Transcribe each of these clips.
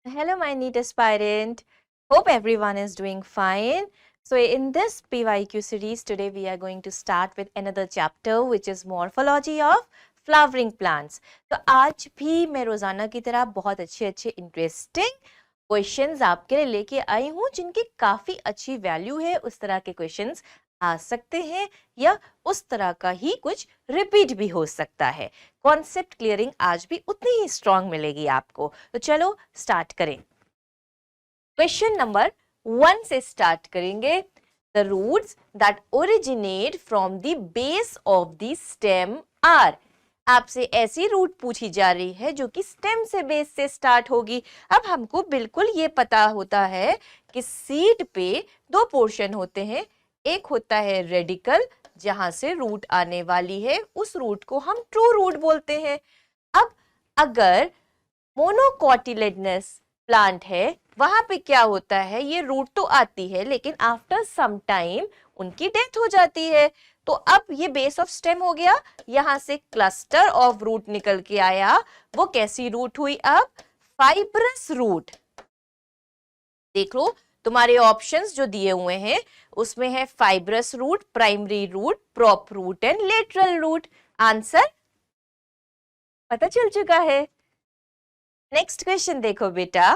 Hello, my neat aspirant. Hope everyone is doing fine. So, in this PYQ series, today we are going to start with another chapter which is morphology of flowering plants. तो आज भी मैं रोजाना की तरह बहुत अच्छे interesting questions आपके लिए लेके आई हूँ जिनकी काफी अच्छी वैल्यू है। उस तरह के क्वेश्चंस आ सकते हैं या उस तरह का ही कुछ रिपीट भी हो सकता है। कॉन्सेप्ट क्लियरिंग आज भी उतनी ही स्ट्रांग मिलेगी आपको। तो चलो स्टार्ट करें। क्वेश्चन नंबर 1 से स्टार्ट करेंगे। The roots that originate from the base of the stem are. आपसे ऐसी रूट पूछी जा रही है जो कि स्टेम से बेस से स्टार्ट होगी। अब हमको बिल्कुल ये पता होता है कि सीड पे दो पोर्शन होते हैं। एक होता है रेडिकल जहां से रूट आने वाली है, उस रूट को हम ट्रू रूट बोलते हैं। अब अगर मोनोकोटिलेडनस प्लांट है वहां पे क्या होता है, ये रूट तो आती है लेकिन आफ्टर सम टाइम उनकी डेथ हो जाती है। तो अब ये बेस ऑफ स्टेम हो गया, यहां से क्लस्टर ऑफ रूट निकल के आया। वो कैसी रूट हुई? अब फाइब्रस रूट। देख लो तुम्हारे ऑप्शंस जो दिए हुए हैं उसमें है fibrous root, primary root, prop root and lateral root. Answer पता चल चुका है। नेक्स्ट क्वेश्चन देखो बेटा।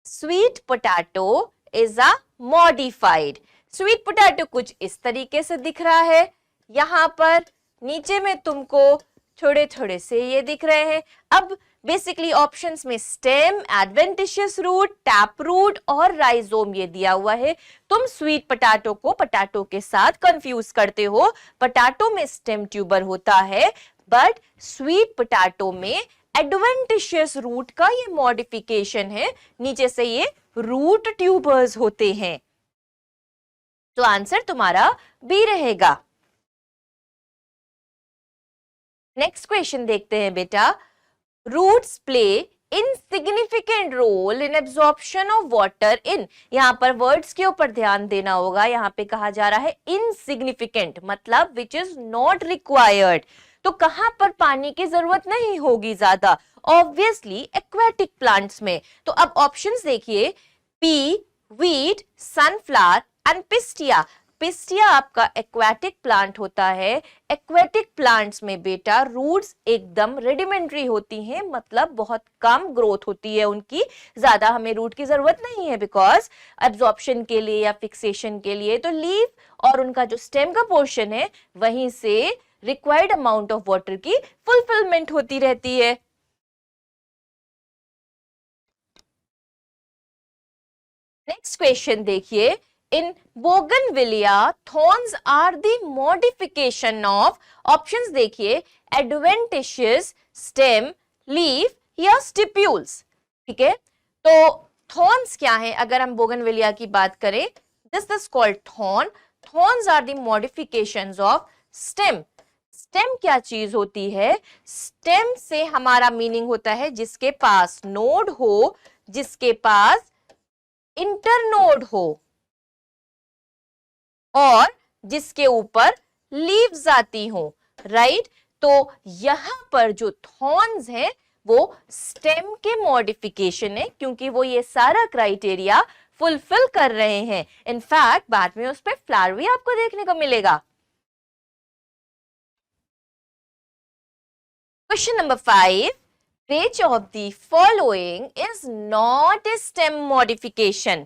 Sweet potato is a modified. Sweet potato कुछ इस तरीके से दिख रहा है। यहां पर नीचे में तुमको थोड़े थोड़े से ये दिख रहे हैं। अब बेसिकली ऑप्शंस में stem, adventitious root, tap root और राइजोम ये दिया हुआ है। तुम स्वीट पोटैटो को पोटैटो के साथ कंफ्यूज करते हो। पोटैटो में स्टेम ट्यूबर होता है बट स्वीट पोटैटो में एडवेंटिशियस रूट का ये मॉडिफिकेशन है, नीचे से ये रूट ट्यूबर्स होते हैं। तो आंसर तुम्हारा बी रहेगा। नेक्स्ट क्वेश्चन देखते हैं बेटा। Roots play insignificant role in absorption of water in. यहां पर वर्ड्स के ऊपर ध्यान देना होगा। यहां पे कहा जा रहा है इनसिग्निफिकेंट मतलब विच इज नॉट रिक्वायर्ड। तो कहां पर पानी की जरूरत नहीं होगी ज्यादा? ऑब्वियसली एक्वेटिक प्लांट्स में। तो अब ऑप्शंस देखिए, P, wheat, sunflower and pistia. Pistia आपका एक्वेटिक प्लांट होता है। एक्वेटिक प्लांट्स में बेटा रूट्स एकदम रेडिमेंट्री होती हैं, मतलब बहुत कम ग्रोथ होती है उनकी, ज्यादा हमें रूट की जरूरत नहीं है बिकॉज एब्जॉर्प्शन के लिए या फिक्सेशन के लिए तो लीफ और उनका जो स्टेम का पोर्शन है वहीं से रिक्वायर्ड अमाउंट ऑफ वाटर की फुलफिलमेंट होती रहती है। नेक्स्ट क्वेश्चन देखिए। In bougainvillea thorns are the modification of. Options देखिए, एडवेंटिशियस, स्टेम, लीफ या स्टिप्यूल्स। ठीक है, तो थॉर्न्स क्या है? अगर हम बोगनविलिया की बात करें, this is called thorn. Thorns are the modifications of stem. Stem क्या चीज होती है? स्टेम से हमारा मीनिंग होता है जिसके पास नोड हो, जिसके पास इंटरनोड हो और जिसके ऊपर लीव्स आती हो, राइट? तो यहां पर जो थॉर्न्स हैं वो स्टेम के मॉडिफिकेशन है क्योंकि वो ये सारा क्राइटेरिया फुलफिल कर रहे हैं। इनफैक्ट बाद में उस पर फ्लावर भी आपको देखने को मिलेगा। Question number 5, which of the following is not a stem modification?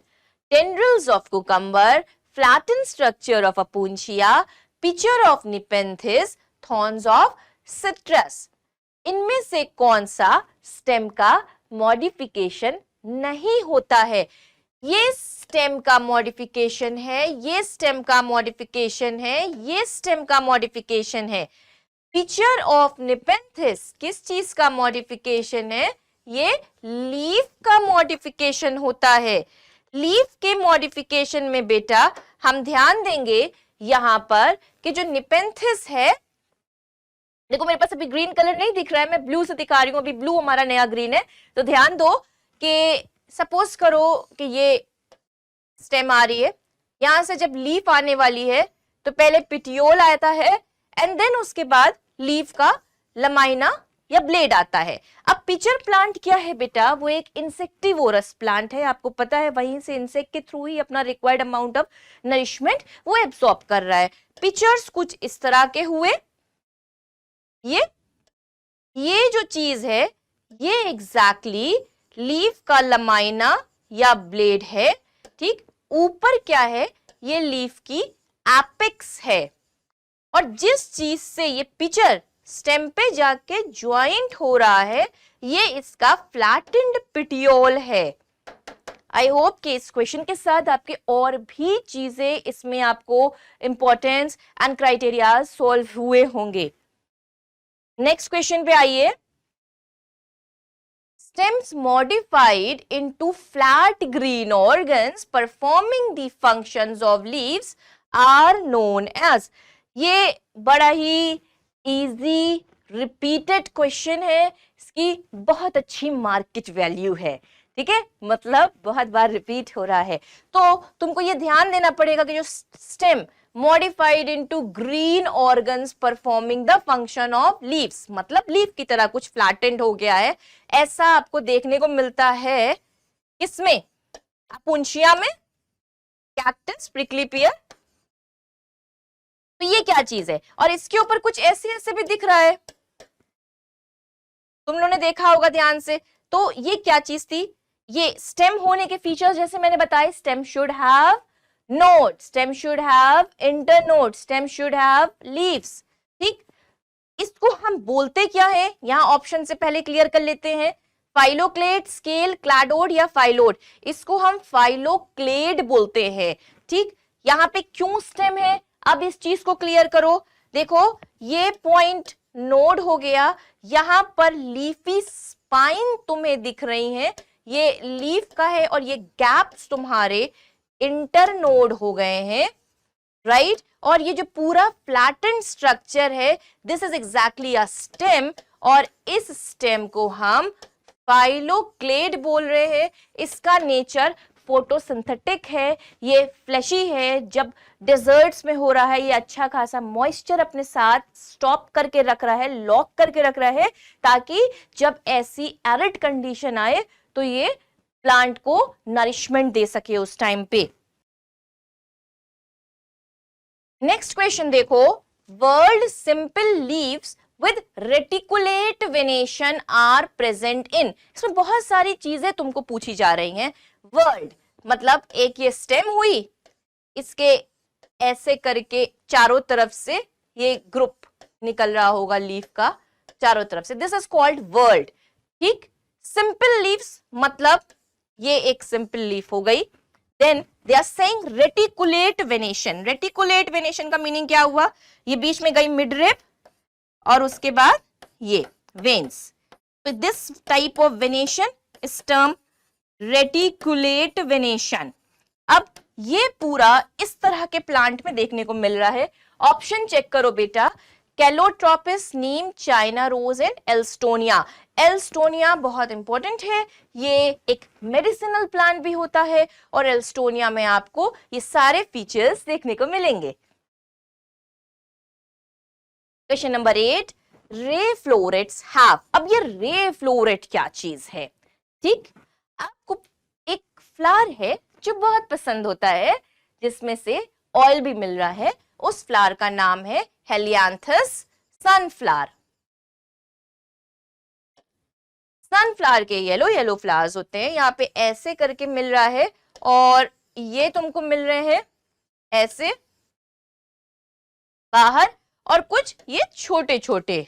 Tendrils of cucumber, flattened structure of Apuntia, picture of Nepenthes, thorns of citrus. इनमें से कौन सा स्टेम का मॉडिफिकेशन नहीं होता है? ये स्टेम का मॉडिफिकेशन है, ये स्टेम का मॉडिफिकेशन है, ये स्टेम का मॉडिफिकेशन है। पिक्चर ऑफ निपेंथिस किस चीज का मॉडिफिकेशन है? ये लीफ का मॉडिफिकेशन होता है। लीफ के मॉडिफिकेशन में बेटा हम ध्यान देंगे यहां पर कि जो निपेंथिस है, देखो मेरे पास अभी ग्रीन कलर नहीं दिख रहा है, मैं ब्लू से दिखा रही हूं। अभी ब्लू हमारा नया ग्रीन है। तो ध्यान दो कि सपोज करो कि ये स्टेम आ रही है, यहां से जब लीफ आने वाली है तो पहले पिटियोल आता है एंड देन उसके बाद लीफ का लमाइना या ब्लेड आता है। अब पिचर प्लांट क्या है बेटा, वो एक इंसेक्टिवोरस प्लांट है, आपको पता है, वहीं से इंसेक्ट के थ्रू ही अपना रिक्वायर्ड अमाउंट ऑफ नरिशमेंट वो एब्सॉर्ब कर रहा है। पिचर्स कुछ इस तरह के हुए, ये जो चीज है ये एग्जैक्टली लीफ का लमाइना या ब्लेड है, ठीक। ऊपर क्या है, ये लीफ की एपेक्स है, और जिस चीज से ये पिचर स्टेम पे जाके ज्वाइंट हो रहा है ये इसका फ्लैटेंड पिटियोल है। आई होप कि इस क्वेश्चन के साथ आपके और भी चीजें इसमें आपको इंपॉर्टेंस एंड क्राइटेरिया सॉल्व हुए होंगे। नेक्स्ट क्वेश्चन पे आइए। Stems modified into flat green organs performing the functions of leaves are known as। ये बड़ा ही इजी रिपीटेड क्वेश्चन है, इसकी बहुत अच्छी मार्केट वैल्यू है, ठीक है, मतलब बहुत बार रिपीट हो रहा है। तो तुमको ये ध्यान देना पड़ेगा कि जो stem modified into green organs performing the function of leaves, मतलब लीफ की तरह कुछ फ्लैटेंड हो गया है, ऐसा आपको देखने को मिलता है किसमें, अपुंशिया में, कैक्टस, प्रिकली पियर। तो ये क्या चीज है, और इसके ऊपर कुछ ऐसे ऐसे भी दिख रहा है, तुम लोगों ने देखा होगा ध्यान से। तो ये क्या चीज थी, ये स्टेम होने के फीचर्स जैसे मैंने बताए, stem should have node, stem should have internode, stem should have leaves, ठीक। इसको हम बोलते क्या है, यहां ऑप्शन से पहले क्लियर कर लेते हैं, फाइलोक्लेड, स्केल, क्लैडोड या फाइलोड। इसको हम फाइलोक्लेड बोलते हैं, ठीक। यहां पे क्यों स्टेम है, अब इस चीज को क्लियर करो। देखो ये पॉइंट नोड हो गया, यहां पर लीफी स्पाइन तुम्हें दिख रही हैं, ये लीफ का है, और ये गैप्स तुम्हारे इंटरनोड हो गए हैं, राइट। और ये जो पूरा फ्लैटेंड स्ट्रक्चर है, this is exactly a stem, और इस स्टेम को हम फाइलोक्लेड बोल रहे हैं। इसका नेचर फोटोसिंथेटिक है, ये फ्लैशी है, जब डेजर्ट्स में हो रहा है ये अच्छा खासा मॉइस्चर अपने साथ स्टॉप करके रख रहा है, लॉक करके रख रहा है, ताकि जब ऐसी एरिड कंडीशन आए तो ये प्लांट को नरिशमेंट दे सके उस टाइम पे। नेक्स्ट क्वेश्चन देखो, whorled simple leaves with reticulate venation are present in. इसमें बहुत सारी चीजें तुमको पूछी जा रही हैं। वर्ल्ड मतलब एक ये स्टेम हुई, इसके ऐसे करके चारों तरफ से ये ग्रुप निकल रहा होगा लीफ का चारों तरफ से, दिस इज कॉल्ड वर्ल्ड, ठीक। सिंपल लीव्स मतलब ये एक सिंपल लीफ हो गई। Then they are saying reticulate venation. Reticulate venation का मीनिंग क्या हुआ, ये बीच में गई मिड रिब और उसके बाद ये वेन्स, तो this type of venation is term reticulate venation. अब ये पूरा इस तरह के प्लांट में देखने को मिल रहा है। ऑप्शन चेक करो बेटा, calotropis, neem, China rose and alstonia. Alstonia बहुत इंपॉर्टेंट है, ये एक मेडिसिनल प्लांट भी होता है, और एल्स्टोनिया में आपको ये सारे फीचर्स देखने को मिलेंगे। Question number 8, ray florets have. अब ये रे फ्लोरेट क्या चीज है, ठीक। आपको एक फ्लावर है जो बहुत पसंद होता है, जिसमें से ऑयल भी मिल रहा है, उस फ्लावर का नाम है हेलियांथस सनफ्लावर। सनफ्लावर के येलो येलो फ्लावर्स होते हैं, यहाँ पे ऐसे करके मिल रहा है, और ये तुमको मिल रहे हैं ऐसे बाहर, और कुछ ये छोटे छोटे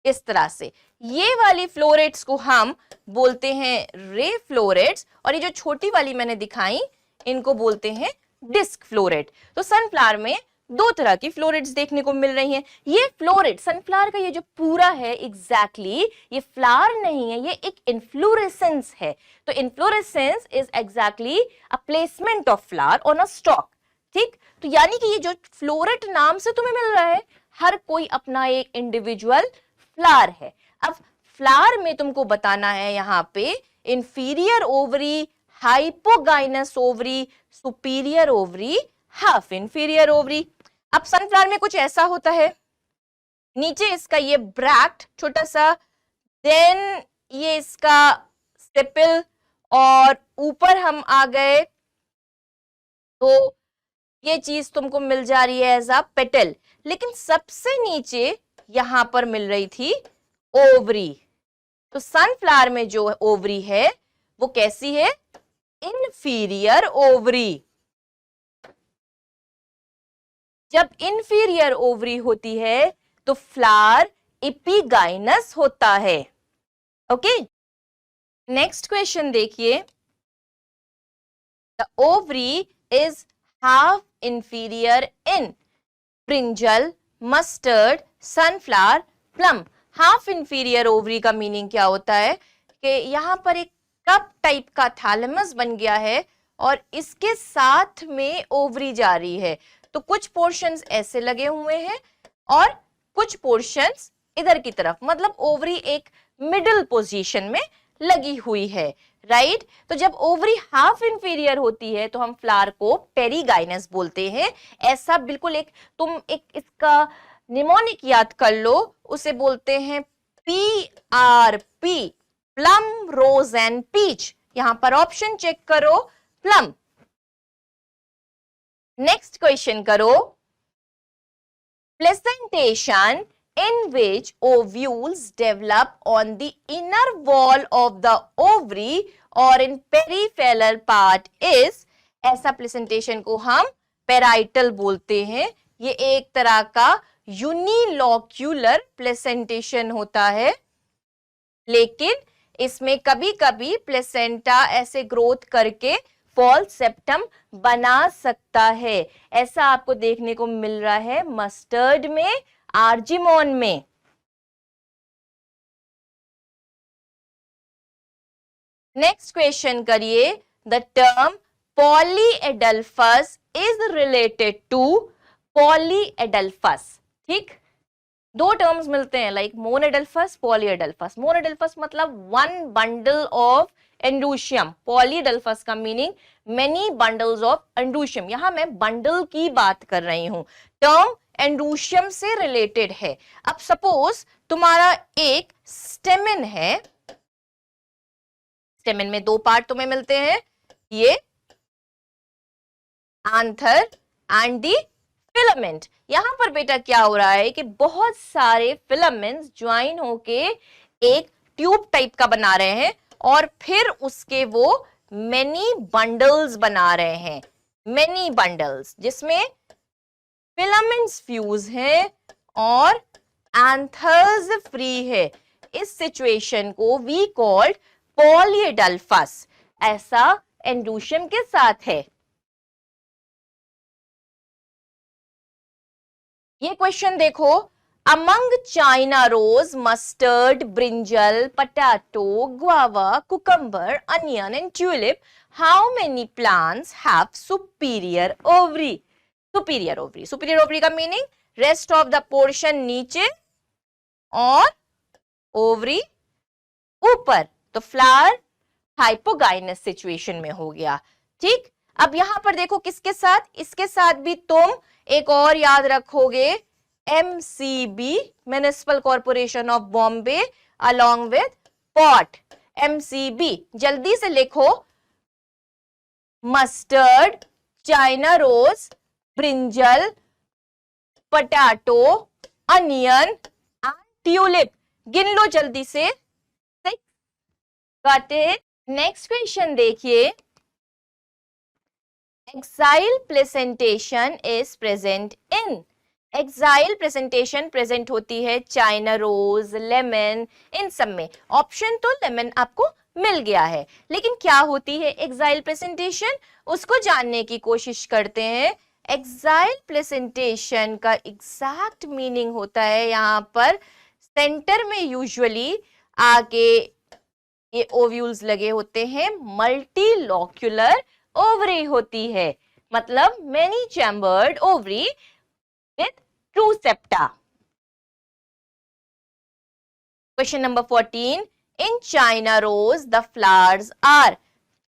इस तरह से। ये वाली फ्लोरेट्स को हम बोलते हैं रे फ्लोरेट्स, और ये जो छोटी वाली मैंने दिखाई इनको बोलते हैं डिस्क फ्लोरेट। तो सनफ्लावर में दो तरह की फ्लोरेट्स देखने को मिल रही हैं। ये फ्लोरेट सनफ्लावर का ये जो पूरा है एग्जैक्टली ये फ्लावर नहीं है, ये एक इन्फ्लोरेसेंस है। तो inflorescence is exactly a placement of flower on a stock, ठीक। तो यानी कि ये जो फ्लोरेट नाम से तुम्हें मिल रहा है, हर कोई अपना एक इंडिविजुअल फ्लावर है। अब फ्लावर में तुमको बताना है यहाँ पे inferior ovary, hypogynous ovary, superior ovary, half inferior ovary. अब सनफ्लावर में कुछ ऐसा होता है, नीचे इसका ये ब्रैक्ट छोटा सा, देन ये इसका सेपिल, और ऊपर हम आ गए तो ये चीज तुमको मिल जा रही है एज अ पेटल। लेकिन सबसे नीचे यहां पर मिल रही थी ओवरी। तो सनफ्लावर में जो ओवरी है वो कैसी है? Inferior ovary. जब इंफीरियर ओवरी होती है तो फ्लावर एपिगाइनस होता है। ओके, नेक्स्ट क्वेश्चन देखिए। The ovary is half inferior in brinjal, mustard, sunflower, plum. Half inferior ovary का मीनिंग क्या होता है कि यहां पर एक कप टाइप का थैलेमस बन गया है और इसके साथ में ओवरी जा रही है। तो कुछ पोर्शंस ऐसे लगे हुए हैं और कुछ पोर्शंस इधर की तरफ, मतलब ओवरी एक मिडिल पोजीशन में लगी हुई है, राइट। तो जब ओवरी हाफ इंफीरियर होती है तो हम फ्लावर को पेरीगाइनस बोलते हैं। ऐसा बिल्कुल एक, तुम एक इसका निमोनिक याद कर लो, उसे बोलते हैं PRP, plum, rose and peach. यहां पर ऑप्शन चेक करो, प्लम। नेक्स्ट क्वेश्चन करो। Placentation in which ovules develop on the inner wall of the ovary or in peripheral part is, ऐसा प्लेसेंटेशन को हम पेराइटल बोलते हैं। ये एक तरह का यूनिलोक्यूलर प्लेसेंटेशन होता है, लेकिन इसमें कभी कभी प्लेसेंटा ऐसे ग्रोथ करके फॉल्स सेप्टम बना सकता है। ऐसा आपको देखने को मिल रहा है मस्टर्ड में, आर्जिमोन में। नेक्स्ट क्वेश्चन करिए। The term polyadelphous is related to polyadelphous. ठीक, दो टर्म्स मिलते हैं, लाइक मोनोएडल्फस, पॉलीएडल्फस। मोनोएडल्फस मतलब one bundle of androecium, polyadelphous का meaning many bundles of androecium. यहां मैं बंडल की बात कर रही हूं, टर्म एंडोशियम से रिलेटेड है। अब सपोज तुम्हारा एक स्टेमेन है, स्टेमेन में दो पार्ट तुम्हें मिलते हैं, ये एंथर एंड दी फिलामेंट। यहां पर बेटा क्या हो रहा है कि बहुत सारे फिलामेंट्स ज्वाइन होके एक ट्यूब टाइप का बना रहे हैं और फिर उसके वो मेनी बंडल्स बना रहे हैं, मेनी बंडल्स, जिसमें फिलामेंट्स फ्यूज हैं और एंथर्स फ्री है। इस सिचुएशन को वी कॉल्ड पॉलीएडल्फस। ऐसा एंडोशियम के साथ है। ये क्वेश्चन देखो। Among China rose, mustard, brinjal, potato, guava, cucumber, onion and tulip, how many plants have superior ovary? Superior ovary, superior ovary का meaning rest of the portion नीचे और ovary ऊपर। तो फ्लावर हाइपोगाइनस सिचुएशन में हो गया। ठीक, अब यहां पर देखो किसके साथ, इसके साथ भी तुम एक और याद रखोगे, MCB, municipal corporation of Bombay, along with pot. MCB जल्दी से लिखो, mustard, China rose, brinjal, potato, onion and tulip. गिन लो जल्दी से, गॉट इट। नेक्स्ट क्वेश्चन देखिए। Axile placentation is present in, axile presentation present होती है चाइना रोज, लेमन, इन सब में। ऑप्शन तो लेमन आपको मिल गया है, लेकिन क्या होती है एक्साइल प्रेजेंटेशन, उसको जानने की कोशिश करते हैं। एक्साइल प्लेसेंटेशन का एग्जैक्ट मीनिंग होता है, यहां पर सेंटर में यूजुअली आगे ये ओव्यूल्स लगे होते हैं, मल्टीलोक्यूलर ओवरी होती है, मतलब many chambered ovary with true septa. Question number 14। In China rose the flowers are,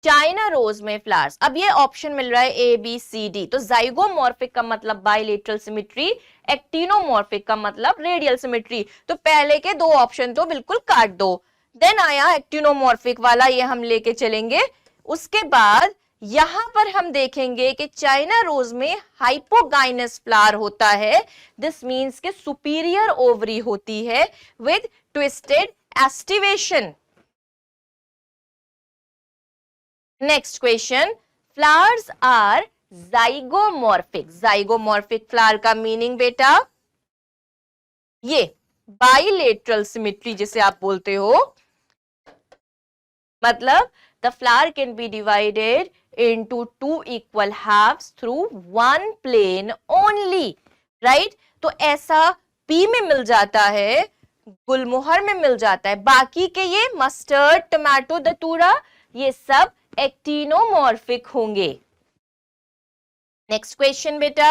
China rose में फ्लावर्स। अब ये ऑप्शन मिल रहा है ए बी सी डी, तो जाइगोमॉर्फिक का मतलब बाइलेटरल सिमेट्री, एक्टिनोमॉर्फिक का मतलब रेडियल सिमेट्री। तो पहले के दो ऑप्शन तो बिल्कुल काट दो। देन आया एक्टिनोमॉर्फिक वाला, ये हम लेके चलेंगे। उसके बाद यहां पर हम देखेंगे कि चाइना रोज में हाइपोगाइनस फ्लावर होता है। दिस मींस के सुपीरियर ओवरी होती है with twisted aestivation. Next question, flowers are zygomorphic. Zygomorphic flower का मीनिंग बेटा ये बाइलेटरल सिमेट्री जिसे आप बोलते हो, मतलब the flower can be divided into two equal halves through one plane only, right? तो ऐसा पी में मिल जाता है, गुलमोहर में मिल जाता है। बाकी के ये मस्टर्ड, टमाटो, दतूरा, ये सब एक्टिनोमॉर्फिक होंगे। नेक्स्ट क्वेश्चन बेटा,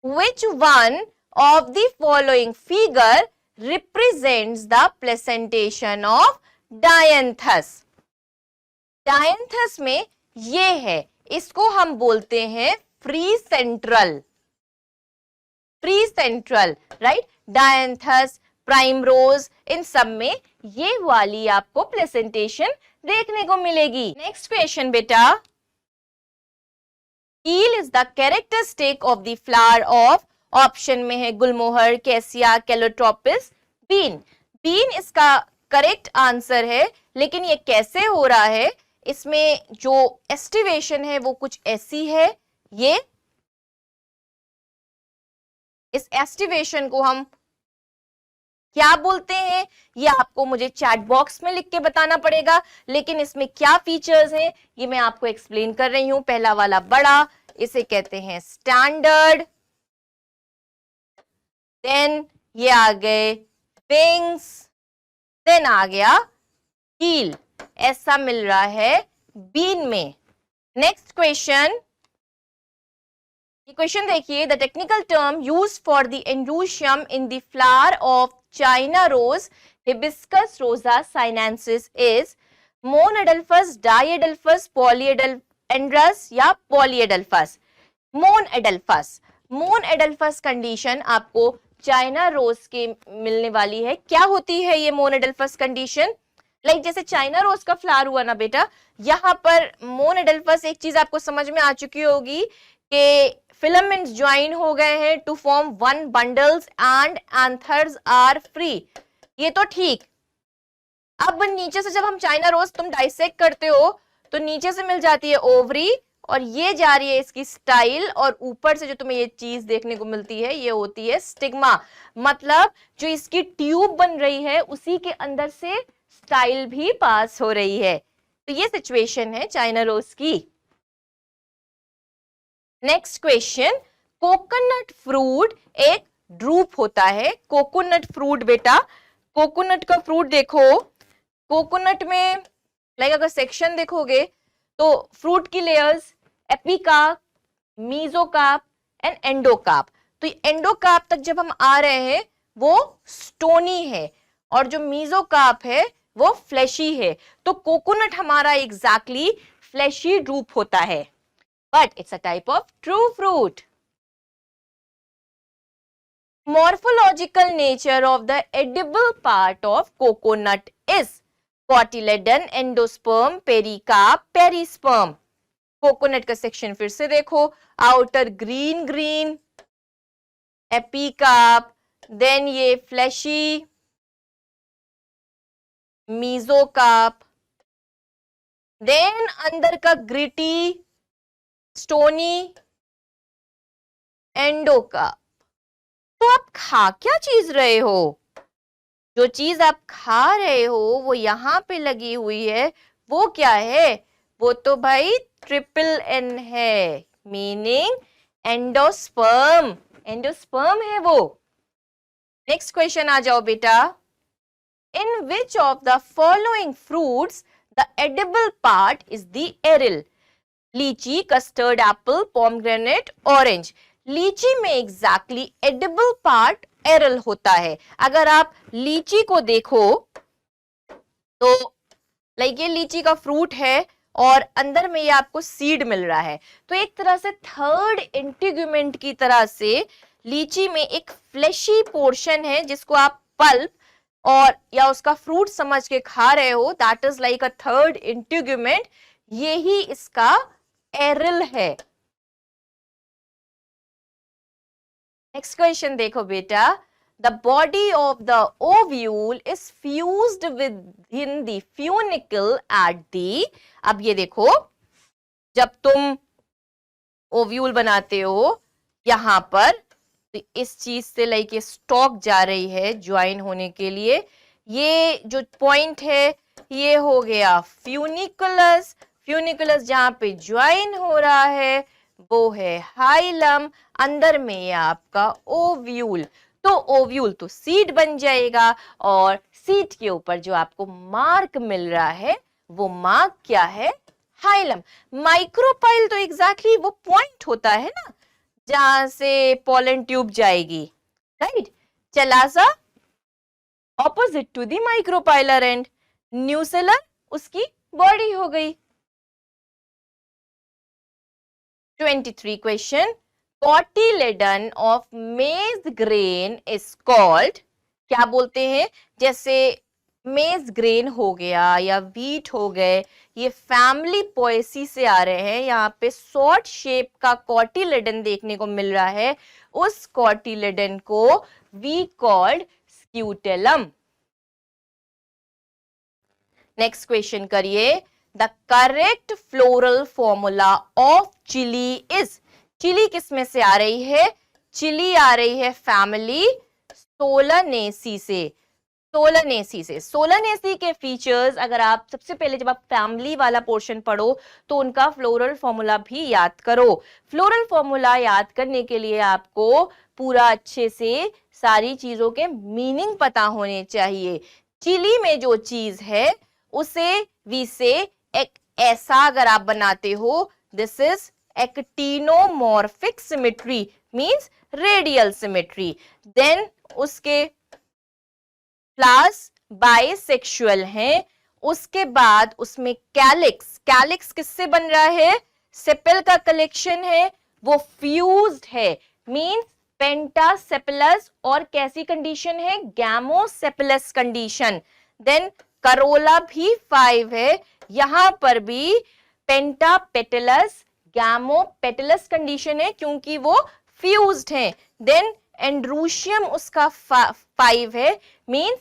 which one of the following figure represents the placentation of dianthus? Dianthus में ये है, इसको हम बोलते हैं free central. Free central, right? Dianthus, primrose, इन सब में ये वाली आपको प्लेसेंटेशन देखने को मिलेगी। नेक्स्ट क्वेश्चन बेटा, कील is the characteristic of the flower of, option में है गुलमोहर, कैसिया, कैलोट्रोपिस, बीन। बीन इसका करेक्ट आंसर है, लेकिन ये कैसे हो रहा है, इसमें जो एस्टिवेशन है वो कुछ ऐसी है। ये इस एस्टिवेशन को हम क्या बोलते हैं, ये आपको मुझे चैट बॉक्स में लिख के बताना पड़ेगा। लेकिन इसमें क्या फीचर्स हैं ये मैं आपको एक्सप्लेन कर रही हूं। पहला वाला बड़ा, इसे कहते हैं स्टैंडर्ड। देन ये आ गए विंग्स, देन आ गया कील। ऐसा मिल रहा है बीन में। नेक्स्ट क्वेश्चन, ये क्वेश्चन देखिए, the technical term used for the androecium in the flower of China rose hibiscus rosa sinensis is monadelphous, diadelphous, polyadelphous या पॉलीएडल्फस? मोनएडल्फस। मोनएडल्फस कंडीशन आपको चाइना रोज के मिलने वाली है। क्या होती है ये मोनएडल्फस कंडीशन? लाइक जैसे चाइना रोज का फ्लावर हुआ ना बेटा, यहां पर मोनएडल्फस एक चीज आपको समझ में आ चुकी होगी कि फिलामेंट्स ज्वाइन हो गए हैं to form one bundles and anthers are free. ये तो ठीक। अब नीचे से जब हम चाइना रोज तुम डाइसेक्ट करते हो तो नीचे से मिल जाती है ओवरी, और ये जा रही है इसकी स्टाइल, और ऊपर से जो तुम्हें ये चीज देखने को मिलती है ये होती है स्टिग्मा। मतलब जो इसकी ट्यूब बन रही है उसी के अंदर से स्टाइल भी पास हो रही है। तो ये सिचुएशन है चाइना रोज की। नेक्स्ट क्वेश्चन, कोकोनट फ्रूट एक ड्रूप होता है। कोकोनट फ्रूट बेटा, कोकोनट का फ्रूट देखो, कोकोनट में लाइक अगर सेक्शन देखोगे तो फ्रूट की layers epicarp, mesocarp and endocarp. तो एंडोकार्प तक जब हम आ रहे हैं वो स्टोनी है, और जो मीजोकार्प है वो फ्लैशी है। तो कोकोनट हमारा एग्जैक्टली फ्लैशी ड्रूप होता है, but it's a type of true fruit. Morphological nature of the edible part of coconut is cotyledon, endosperm, pericarp, perisperm. Coconut का सेक्शन फिर से देखो, outer green green, epicarp, then ये fleshy, mesocarp, then अंदर का gritty, stony, endocarp. तो आप खा क्या चीज रहे हो? जो चीज आप खा रहे हो वो यहां पे लगी हुई है, वो क्या है? वो तो भाई ट्रिपल एन है, मीनिंग एंडोस्पर्म। एंडोस्पर्म है वो। नेक्स्ट क्वेश्चन आ जाओ बेटा, in which of the following fruits the edible part is the aril? Litchi, custard apple, pomegranate, orange. Litchi में एग्जैक्टली एडिबल पार्ट एरल होता है। अगर आप लीची को देखो तो लाइक ये लीची का फ्रूट है और अंदर में ये आपको सीड मिल रहा है। तो एक तरह से थर्ड इंटीग्यूमेंट की तरह से लीची में एक फ्लेशी पोर्शन है जिसको आप पल्प और या उसका फ्रूट समझ के खा रहे हो, that is like a third integument. यही इसका एरिल है। नेक्स्ट क्वेश्चन देखो बेटा, the body of the ovule is fused within the funicle at the, अब ये देखो जब तुम ओव्यूल बनाते हो यहां पर, तो इस चीज से लाइक ये स्टॉक जा रही है ज्वाइन होने के लिए। ये जो पॉइंट है ये हो गया फ्यूनिकुलस। फ्यूनिकुलस जहां पे ज्वाइन हो रहा है वो है हाइलम। अंदर में ये आपका ओव्यूल। तो ओव्यूल तो सीड बन जाएगा और सीड के ऊपर जो आपको मार्क मिल रहा है वो मार्क क्या है? हाइलम। माइक्रोपाइल तो एग्जैक्टली वो पॉइंट होता है ना जहां से पोलन ट्यूब जाएगी, right. Chalaza opposite to the micropylar end nucellar उसकी बॉडी हो गई। 23 question, cotyledon of maize grain is called, क्या बोलते हैं? जैसे मेज ग्रेन हो गया या व्हीट हो गए, ये फैमिली पोएसी से आ रहे हैं। यहाँ पे शॉर्ट शेप का कॉटिलेडन देखने को मिल रहा है, उस कॉटिलेडन को we called scutellum. Next question करिए, the correct floral formula of chilli is, chilli किस में से आ रही है? चिली आ रही है फैमिली सोलानेसी से। सोलानेसी से, सोलानेसी के फीचर्स अगर आप सबसे पहले जब आप फैमिली वाला पोर्शन पढ़ो तो उनका फ्लोरल फॉर्मूला भी याद करो। फ्लोरल फॉर्मूला याद करने के लिए आपको पूरा अच्छे से सारी चीजों के मीनिंग पता होने चाहिए। चिली में जो चीज है उसे वी से एक ऐसा अगर आप बनाते हो, this is actinomorphic symmetry, means radial symmetry. Then उसके फ्लावर्स बाइसेक्सुअल हैं। उसके बाद उसमें कैलिक्स, कैलिक्स किससे बन रहा है? सेपल का कलेक्शन है, वो फ्यूज्ड है, मींस पेंटासेपलस। और कैसी कंडीशन है? Gamosepalous condition. देन करोला भी 5 है, यहां पर भी पेंटापेटलस गैमोपेटलस कंडीशन है क्योंकि वो फ्यूज्ड है। देन एंड्रूशियम उसका 5 है, मींस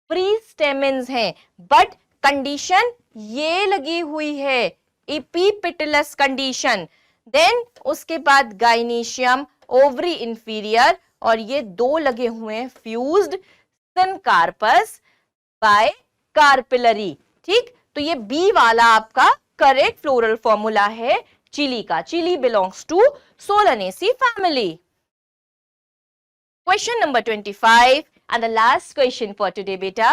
फ्री स्टेमेंस हैं, बट कंडीशन ये लगी हुई है एपिपेटलस कंडीशन। देन उसके बाद गाइनीशियम ओवरी इंफीरियर, और ये दो लगे हुए हैं फ्यूज्ड सिनकार्पस बाय कार्पिलरी। ठीक, तो ये बी वाला आपका करेक्ट फ्लोरल फॉर्मूला है चिली का। Chilli belongs to Solanaceae family. Question number 25 and the last question for today beta.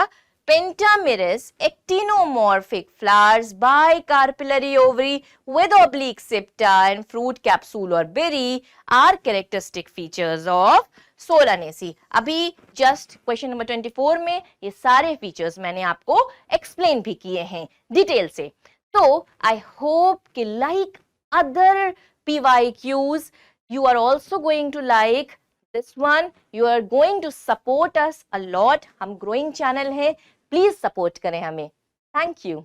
Pentamerous actinomorphic flowers bicarpellary ovary with oblique septa and fruit capsule or berry are characteristic features of Solanaceae. अभी just question number 24 में ये सारे features मैंने आपको explain भी किए हैं detail से। तो आई होप कि like other PYQs you are also going to like this one. You are going to support us a lot. हम growing channel है, please support करें हमें। Thank you.